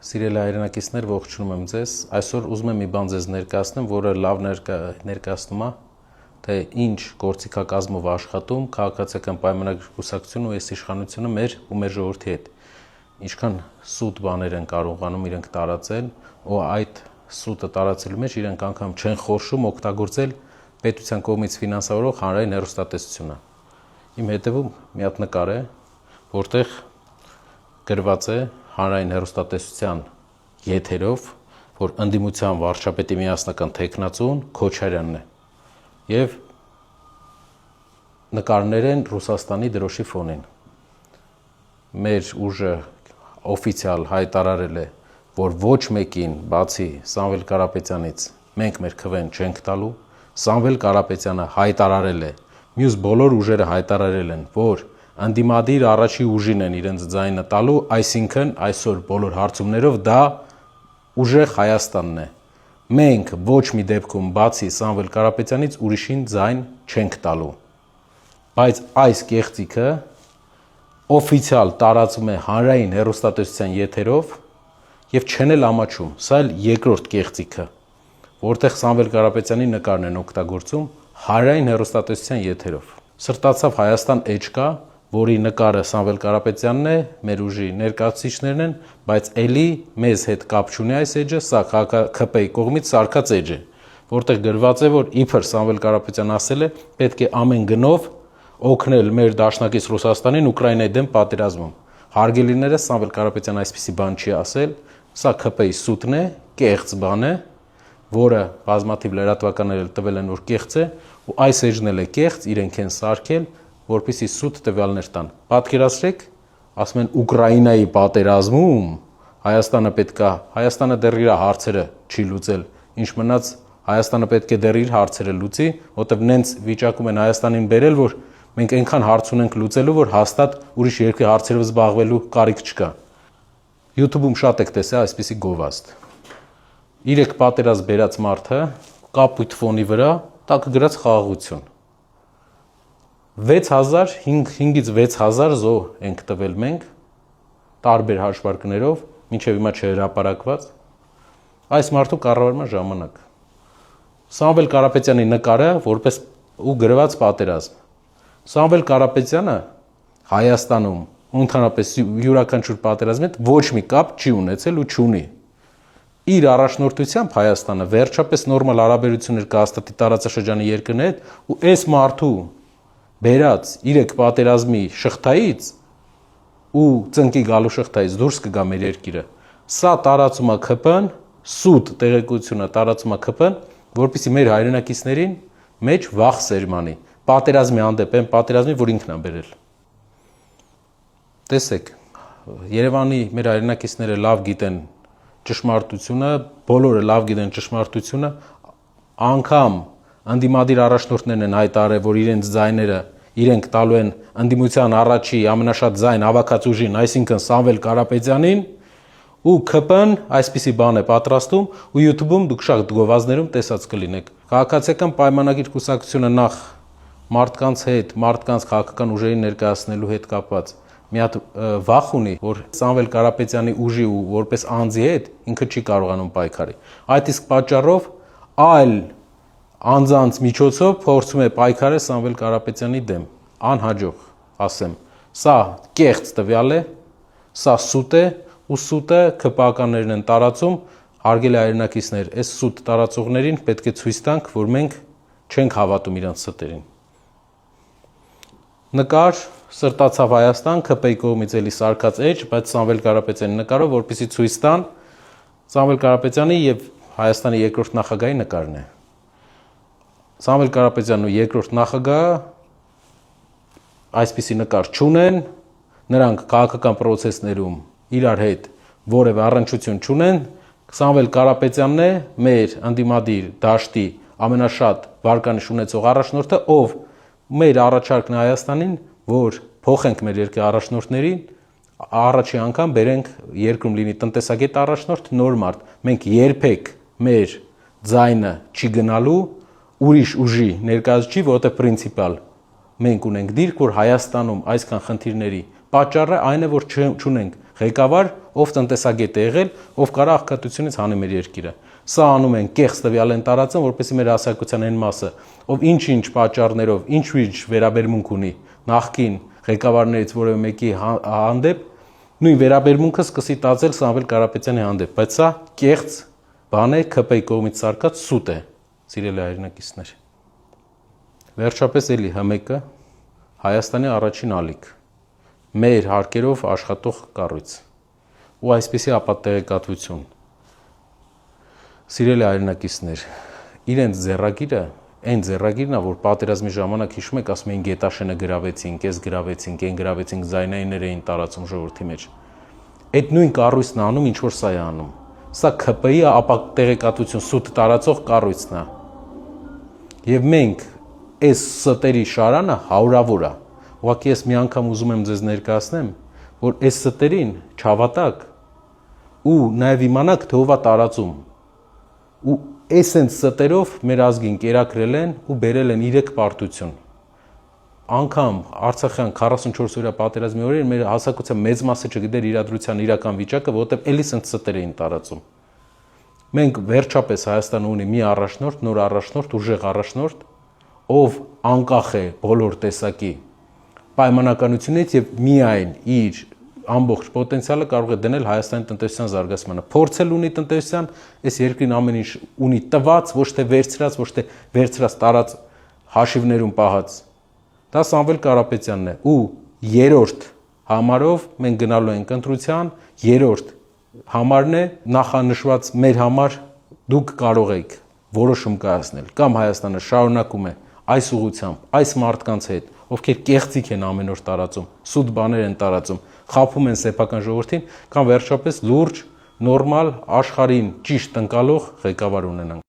Սիրելի հայրենակիցներ, ողջունում եմ ձեզ։ Այսօր ուզում եմ մի բան ձեզ ներկայացնեմ, որը լավ ներկայացնում է, թե ինչ գործիքակազմով աշխատում քաղաքացիական պայմանագրի կուսակցությունը ու այս իշխանությունը մեր ու մեր ժողովրդի հետ։ Ինչքան սուտ բաներ են կարողանում իրենք տարածել, ու այդ սուտը տարածելու մեջ իրենք անգամ չեն խորշում օգտագործել պետության կողմից ֆինանսավորող հանրային հեռուստատեսությունը։ Իմ հետևում մի հատ նկար է, որտեղ գրված է հանրային հեռուստատեսության եթերով, որ ընդդիմության վարչապետի միասնական թեկնածուն Քոչարյանն է, եւ նկարներ են Ռուսաստանի դրոշի ֆոնին։ Մեր ուժը օֆիցիալ հայտարարել է, որ ոչ մեկին, բացի Սամվել Կարապետյանից, մենք մեր քվեն չենք տալու։ Սամվել Կարապետյանը հայտարարել է, մյուս բոլոր ուժերը հայտարարել են, որ ընդդիմադիր առաջի ուժին են իրենց ձայնը տալու, այսինքն այսօր բոլոր հարցումներով դա ուժեղ Հայաստանն է։ Մենք ոչ մի դեպքում բացի Սամվել Կարապետյանից ուրիշին ձայն չենք տալու։ Բայց այս կեղծիքը օֆիցիալ տարածում է հանրային հեռուստատեսության եթերով եւ չեն էլ ամաչում։ Սա էլ երկրորդ կեղծիքը, որտեղ Սամվել Կարապետյանի նկարն են օգտագործում հանրային հեռուստատեսության եթերով։ Սրտացավ Հայաստան էջկա, որի նկարը Սամվել Կարապետյանն է, մեր ուժի ներկայացուցիչներն են, բայց ելի մեզ հետ կապ չունի այս էջը, սա ՔՊ-ի կողմից սարքած էջ է, որտեղ գրված է, որ իբր Սամվել Կարապետյանն ասել է, պետք է ամեն գնով օգնել մեր դաշնակից Ռուսաստանին Ուկրաինայի դեմ պատերազմում։ Հարգելիները, Սամվել Կարապետյանը այսպիսի բան չի ասել, սա ՔՊ-ի սուտն է, կեղծ բան է, որը բազմաթիվ լրատվականներ էլ տվել են, որ կեղծ է, ու այս էջն էլ է կեղծ, իրենք են սարքել, որպեսզի սուտ տվյալներ տան։ Պատկերացրեք, ասում են Ուկրաինայի պատերազմում Հայաստանը դեռ իր հարցերը չի լուծել, ինչ մնաց Հայաստանը պետք է դեռ իր հարցերը լուծի, որտեղ նենց վիճակում են Հայաստանին բերել, որ մենք այնքան հարց ունենք լուծելու, որ հաստատ ուրիշ երկրի հարցերով զբաղվելու կարիք չկա։ YouTube-ում շատ եք տեսել այսպիսի գովազդ։ 3 պատերազմ բերած մարդը կապույտ ֆոնի վրա տակը գրած խաղաղություն։ 5-ից 6000 զո ենք տվել մենք, տարբեր հաշվարկներով, մինչև հիմա չհրապարակված, այս մարդու կառավարման ժամանակ։ Սամվել Կարապետյանի նկարը որպես ու գրված պատերազմ։ Սամվել Կարապետյանը Հայաստանում ընդհանրապես յուրաքանչյուր պատերազմի հետ ոչ մի կապ չի ունեցել ու չունի։ Իր առաջնորդությամբ Հայաստանը վերջապես նորմալ հարաբերություններ կհաստատի տարածաշրջանի երկրների հետ, ու այս մարդու բերած 3 պատերազմի շղթայից ու ծնկի գալու շղթայից դուրս կգա մեր երկիրը։ Սա տարածում է ՔՊ-ն, սուտ տեղեկությունը տարածում է ՔՊ-ն, որպեսզի մեր հայրենակիցներին մեջ վախ սերմանի։ Պատերազմի հանդեպ են պատերազմի, որ ինքն է բերել։ Տեսեք, Երևանի մեր հայրենակիցները լավ գիտեն ճշմարտությունը, բոլորը լավ գիտեն ճշմարտությունը, անգամ ընդդիմադիր առաջնորդներն են հայտարարել, որ իրենց ձայները իրենք տալու են ընդդիմության առաջի ամենաշատ ձայն հավաքած ուժին, այսինքն Սամվել Կարապետյանին, ու ՔՊ-ն այսպիսի բան է պատրաստում, ու YouTube-ում դուք շատ գովազդներում տեսած կլինեք։ Քաղաքացիական պայմանագիր կուսակցությունը նախ մարդկանց հետ, մարդկանց քաղաքական ուժերին ներկայացնելու հետ կապված մի հատ վախ ունի, որ Սամվել Կարապետյանի ուժի ու որպես անձի հետ ինքը չի կարողանում պայքարի։ Այդ իսկ պատճառով այլ անձանց միջոցով փորձում է պայքարել Սամվել Կարապետյանի դեմ, անհաջող, ասեմ։ Սա կեղծ տվյալ է, սա սուտ է, ու սուտը ՔՊ-ականներն են տարածում, հարգելի հայրենակիցներ, այս սուտ տարածողներին պետք է ցույց տանք, որ մենք չենք հավատում իրանց ստերին։ Նկար սրտացավ Հայաստան, ՔՊ-ի կողմից էլի սարքած էջ, բայց Սամվել Կարապետյանի նկարով, որպեսզի ցույց տան Սամվել Կարապետյանի եւ Հայաստանի երկրորդ նախագահի նկարն է։ Սամվել Կարապետյանն ու երկրորդ նախագահը այսպիսի նկար չունեն, նրանք քաղաքական պրոցեսներում իրար հետ որևէ առնչություն չունեն։ Սամվել Կարապետյանն է մեր ընդդիմադիր դաշտի ամենաշատ վարկանիշ ունեցող առաջնորդը, ով մեր առաջարկն է Հայաստանին, որ փոխենք մեր երկրի առաջնորդներին, առաջի անգամ բերենք երկրում լինի տնտեսագետ առաջնորդ, նոր մարդ։ Մենք երբեք մեր ձայնը չի գնալու ուրիշ ուժի ներկայացուցիչ, որովհետև պրինցիպալ մենք ունենք դիրք, որ Հայաստանում այսքան խնդիրների պատճառը այն է, որ չունենք ղեկավար, ով տնտեսագետ է եղել, ով կարա աղքատությունից հանի մեր երկիրը։ Սա անում են կեղծ տվյալ են տարածում, որպեսզի մեր հասարակության այն մասը, ով ինչ-ինչ պատճառներով, ինչ-ինչ վերաբերմունք ունի նախկին ղեկավարներից որևէ մեկի հանդեպ, նույն վերաբերմունքը սկսի տածել Սամվել Կարապետյանի հանդեպ, բայց սա կեղծ բան է, ՔՊ-ի կողմից սարքած սուտ է, սիրելի հայրենակիցներ։ Վերջապես էլի ՀՄԿ Հայաստանի առաջին ալիք, մեր հարկերով աշխատող կառույց ու այսպիսի ապատեղեկատվություն։ Սիրելի հայրենակիցներ, իրենց ձեռագիրը, այն ձեռագիրն է, որ պատերազմի ժամանակ հիշում եք, ասում էին Գետաշենը գրավեցինք, այս գրավեցինք, այն գրավեցինք, զայնայիններ էին տարածում ժողովրդի մեջ։ Այդ նույն կառույցն է անում, ինչ որ սա է անում։ Սա ՔՊ-ի ապատեղեկատվություն սուտ տարածող կառույցն է։ Եվ մենք այս ստերի շարանը հարյուրավոր է։ Ուղղակի ես մի անգամ ուզում եմ ձեզ ներկայացնեմ, որ այս ստերին չհավատաք ու նաև իմանաք, թե ով է տարածում։ Ու այսենց ստերով մեր ազգին կերակրել են ու բերել են 3 պարտություն։ Անկամ Արցախյան 44 օրյա պատերազմի օրերին մեր հասարակության մեծ մասը չգիտեր իրադրության իրական վիճակը, որովհետև էլի սենց ստեր էին տարածում։ Մենք վերջապես Հայաստանը ունի մի առաջնորդ, նոր առաջնորդ, ուժեղ առաջնորդ, ով անկախ է բոլոր տեսակի պայմանականությունից եւ միայն իր ամբողջ պոտենցիալը կարող է դնել Հայաստանի տնտեսության զարգացմանը։ Փորձել ունի տնտեսության, այս երկրին ամեն ինչ ունի տված, ոչ թե վերցրած տարած հաշիվներում պահած։ Դա Սամվել Կարապետյանն է ու երրորդ համարով մենք գնալու ենք ընտրության, երրորդ համարն է նախանշված մեր համար դուք կարող եք որոշում կայացնել կամ Հայաստանը շարունակում է այս ուղղությամբ, այս մարդկանց հետ, ովքեր կեղծիք են ամեն օր տարածում, սուտ բաներ են տարածում, խաբում են սեփական ժողովրդին, կամ վերջապես լուրջ, նորմալ, աշխարհին ճիշտ ընկալող ղեկավար ունենանք։